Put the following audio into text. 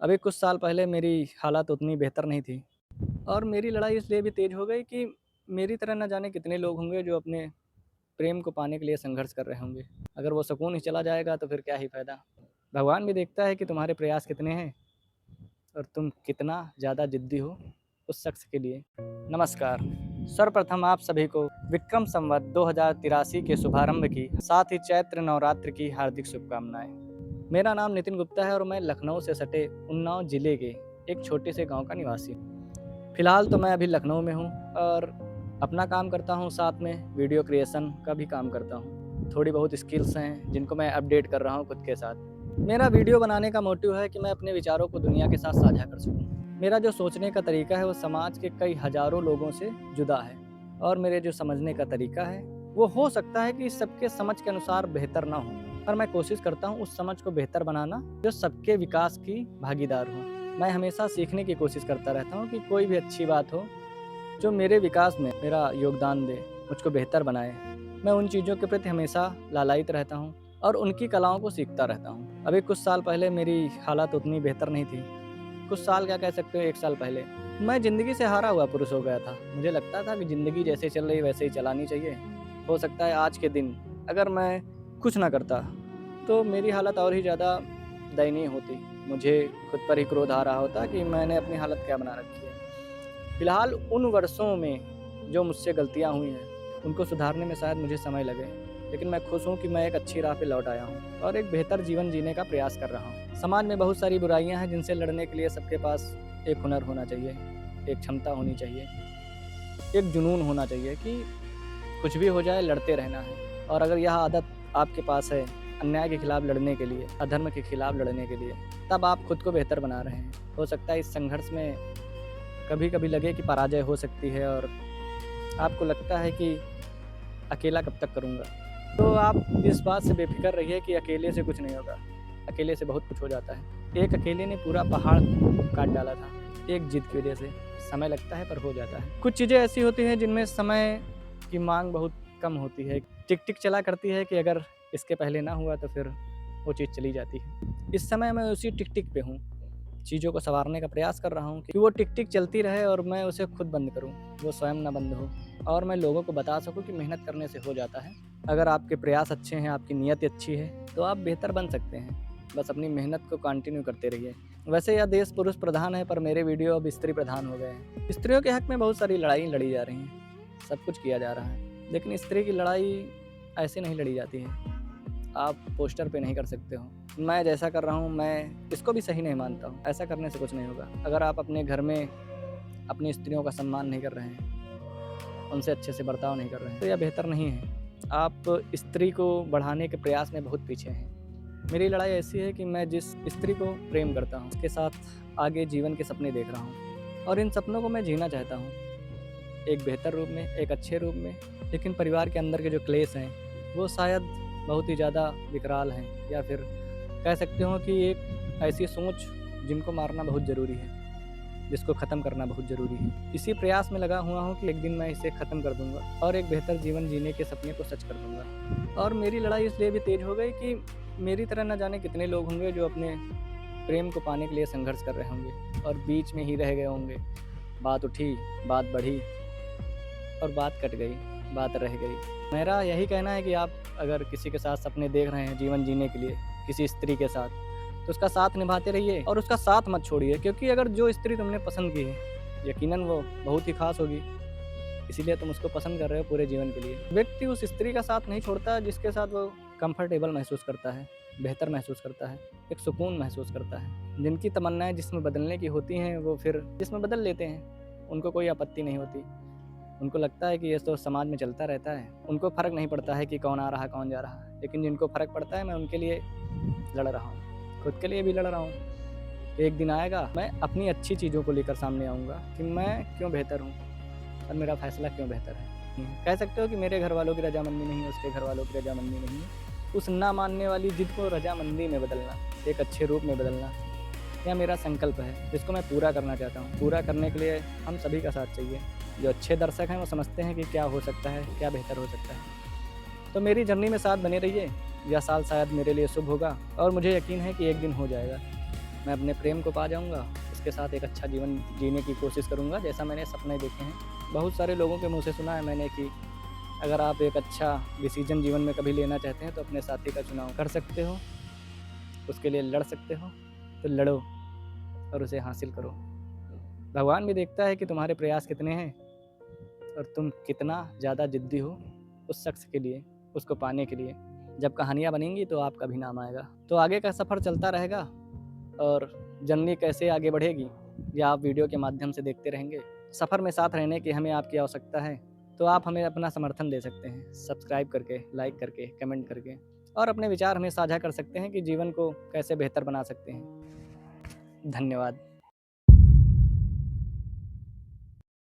अभी कुछ साल पहले मेरी हालत उतनी बेहतर नहीं थी और मेरी लड़ाई इसलिए भी तेज़ हो गई कि मेरी तरह न जाने कितने लोग होंगे जो अपने प्रेम को पाने के लिए संघर्ष कर रहे होंगे। अगर वो सुकून ही चला जाएगा तो फिर क्या ही फ़ायदा। भगवान भी देखता है कि तुम्हारे प्रयास कितने हैं और तुम कितना ज़्यादा ज़िद्दी हो उस शख्स के लिए। नमस्कार, सर्वप्रथम आप सभी को विक्रम संवत 2083 के शुभारंभ की, साथ ही चैत्र नवरात्र की हार्दिक शुभकामनाएँ। मेरा नाम नितिन गुप्ता है और मैं लखनऊ से सटे उन्नाव जिले के एक छोटे से गांव का निवासी हूँ। फिलहाल तो मैं अभी लखनऊ में हूँ और अपना काम करता हूँ, साथ में वीडियो क्रिएशन का भी काम करता हूँ। थोड़ी बहुत स्किल्स हैं जिनको मैं अपडेट कर रहा हूँ खुद के साथ। मेरा वीडियो बनाने का मोटिव है कि मैं अपने विचारों को दुनिया के साथ साझा कर सकूँ। मेरा जो सोचने का तरीका है वो समाज के कई हज़ारों लोगों से जुदा है और मेरे जो समझने का तरीका है वो हो सकता है कि सबके समझ के अनुसार बेहतर ना हो, पर मैं कोशिश करता हूँ उस समझ को बेहतर बनाना जो सबके विकास की भागीदार हो। मैं हमेशा सीखने की कोशिश करता रहता हूँ कि कोई भी अच्छी बात हो जो मेरे विकास में मेरा योगदान दे, मुझको बेहतर बनाए। मैं उन चीज़ों के प्रति हमेशा लालायित रहता हूँ और उनकी कलाओं को सीखता रहता हूँ। अभी कुछ साल पहले मेरी हालत उतनी बेहतर नहीं थी। कुछ साल क्या कह सकते हो, 1 साल पहले मैं ज़िंदगी से हारा हुआ पुरुष हो गया था। मुझे लगता था कि ज़िंदगी जैसे चल रही वैसे ही चलानी चाहिए। हो सकता है आज के दिन अगर मैं कुछ ना करता तो मेरी हालत और ही ज़्यादा दयनीय होती। मुझे खुद पर ही क्रोध आ रहा होता कि मैंने अपनी हालत क्या बना रखी है। फिलहाल उन वर्षों में जो मुझसे गलतियाँ हुई हैं, उनको सुधारने में शायद मुझे समय लगे, लेकिन मैं खुश हूँ कि मैं एक अच्छी राह पे लौट आया हूँ और एक बेहतर जीवन जीने का प्रयास कर रहा हूँ। समाज में बहुत सारी बुराइयाँ हैं जिनसे लड़ने के लिए सबके पास एक हुनर होना चाहिए, एक क्षमता होनी चाहिए, एक जुनून होना चाहिए कि कुछ भी हो जाए लड़ते रहना है। और अगर यह आदत आपके पास है अन्याय के खिलाफ लड़ने के लिए, अधर्म के खिलाफ लड़ने के लिए, तब आप खुद को बेहतर बना रहे हैं। हो सकता है इस संघर्ष में कभी-कभी लगे कि पराजय हो सकती है और आपको लगता है कि अकेला कब तक करूँगा। तो आप इस बात से बेफ़िक्र रहिए कि अकेले से कुछ नहीं होगा, अकेले से बहुत कुछ हो जाता है। एक अकेले ने पूरा पहाड़ काट डाला था, एक जिद की वजह से। समय लगता है पर हो जाता है। कुछ चीज़ें ऐसी होती हैं जिनमें समय की माँग बहुत कम होती है। टिक-टिक चला करती है कि अगर इसके पहले ना हुआ तो फिर वो चीज़ चली जाती है। इस समय मैं उसी टिक-टिक पे हूँ। चीज़ों को सँवारने का प्रयास कर रहा हूँ कि वो टिक-टिक चलती रहे और मैं उसे खुद बंद करूँ, वो स्वयं ना बंद हो और मैं लोगों को बता सकूँ कि मेहनत करने से हो जाता है। अगर आपके प्रयास अच्छे हैं, आपकी नीयत अच्छी है, तो आप बेहतर बन सकते हैं। बस अपनी मेहनत को कंटिन्यू करते रहिए। वैसे यह देश पुरुष प्रधान है पर मेरे वीडियो अब स्त्री प्रधान हो गए हैं। स्त्रियों के हक में बहुत सारी लड़ाई लड़ी जा रही हैं, सब कुछ किया जा रहा है, लेकिन स्त्री की लड़ाई ऐसे नहीं लड़ी जाती है। आप पोस्टर पे नहीं कर सकते हो। मैं जैसा कर रहा हूँ मैं इसको भी सही नहीं मानता हूँ। ऐसा करने से कुछ नहीं होगा। अगर आप अपने घर में अपनी स्त्रियों का सम्मान नहीं कर रहे हैं, उनसे अच्छे से बर्ताव नहीं कर रहे हैं, तो यह बेहतर नहीं है। आप स्त्री को बढ़ाने के प्रयास में बहुत पीछे हैं। मेरी लड़ाई ऐसी है कि मैं जिस स्त्री को प्रेम करता हूँ, उसके साथ आगे जीवन के सपने देख रहा हूँ और इन सपनों को मैं जीना चाहता हूँ। एक बेहतर रूप में, एक अच्छे रूप में, लेकिन परिवार के अंदर के जो क्लेश हैं, वो शायद बहुत ही ज़्यादा विकराल हैं या फिर कह सकते हो कि एक ऐसी सोच जिनको मारना बहुत ज़रूरी है, जिसको ख़त्म करना बहुत ज़रूरी है। इसी प्रयास में लगा हुआ हूँ कि एक दिन मैं इसे ख़त्म कर दूँगा और एक बेहतर जीवन जीने के सपने को सच कर दूँगा। और मेरी लड़ाई इसलिए भी तेज़ हो गई कि मेरी तरह न जाने कितने लोग होंगे जो अपने प्रेम को पाने के लिए संघर्ष कर रहे होंगे और बीच में ही रह गए होंगे। बात उठी, बात बढ़ी और बात कट गई, बात रह गई। मेरा यही कहना है कि आप अगर किसी के साथ सपने देख रहे हैं जीवन जीने के लिए, किसी स्त्री के साथ, तो उसका साथ निभाते रहिए और उसका साथ मत छोड़िए, क्योंकि अगर जो स्त्री तुमने पसंद की है, यकीनन वो बहुत ही ख़ास होगी, इसीलिए तुम उसको पसंद कर रहे हो पूरे जीवन के लिए। व्यक्ति उस स्त्री का साथ नहीं छोड़ता जिसके साथ वो कंफर्टेबल महसूस करता है, बेहतर महसूस करता है, एक सुकून महसूस करता है। जिनकी तमन्नाएँ जिस्म बदलने की होती हैं, वो फिर जिस्म बदल लेते हैं, उनको कोई आपत्ति नहीं होती। उनको लगता है कि ये तो समाज में चलता रहता है, उनको फ़र्क नहीं पड़ता है कि कौन आ रहा है, कौन जा रहा है। लेकिन जिनको फ़र्क पड़ता है, मैं उनके लिए लड़ रहा हूँ, खुद के लिए भी लड़ रहा हूँ। एक दिन आएगा, मैं अपनी अच्छी चीज़ों को लेकर सामने आऊँगा कि मैं क्यों बेहतर हूँ और मेरा फ़ैसला क्यों बेहतर है। कह सकते हो कि मेरे घरवालों की रज़ामंदी नहीं है, उसके घरवालों की रज़ामंदी नहीं है। उस ना मानने वाली ज़िद को रज़ामंदी में बदलना, एक अच्छे रूप में बदलना, यह मेरा संकल्प है, जिसको मैं पूरा करना चाहता हूँ। पूरा करने के लिए हम सभी का साथ चाहिए। जो अच्छे दर्शक हैं वो समझते हैं कि क्या हो सकता है, क्या बेहतर हो सकता है। तो मेरी जर्नी में साथ बने रहिए। यह साल शायद मेरे लिए शुभ होगा और मुझे यकीन है कि एक दिन हो जाएगा। मैं अपने प्रेम को पा जाऊँगा, उसके साथ एक अच्छा जीवन जीने की कोशिश करूँगा जैसा मैंने सपने देखे हैं। बहुत सारे लोगों के मुँह से सुना है मैंने कि अगर आप एक अच्छा डिसीज़न जीवन में कभी लेना चाहते हैं तो अपने साथी का चुनाव कर सकते हो, उसके लिए लड़ सकते हो, तो लड़ो और उसे हासिल करो। भगवान भी देखता है कि तुम्हारे प्रयास कितने हैं और तुम कितना ज़्यादा ज़िद्दी हो उस शख्स के लिए, उसको पाने के लिए। जब कहानियाँ बनेंगी तो आपका भी नाम आएगा। तो आगे का सफ़र चलता रहेगा और जर्नी कैसे आगे बढ़ेगी, ये आप वीडियो के माध्यम से देखते रहेंगे। सफ़र में साथ रहने की हमें आपकी आवश्यकता है, तो आप हमें अपना समर्थन दे सकते हैं, सब्सक्राइब करके, लाइक करके, कमेंट करके और अपने विचार हमें साझा कर सकते हैं कि जीवन को कैसे बेहतर बना सकते हैं। धन्यवाद।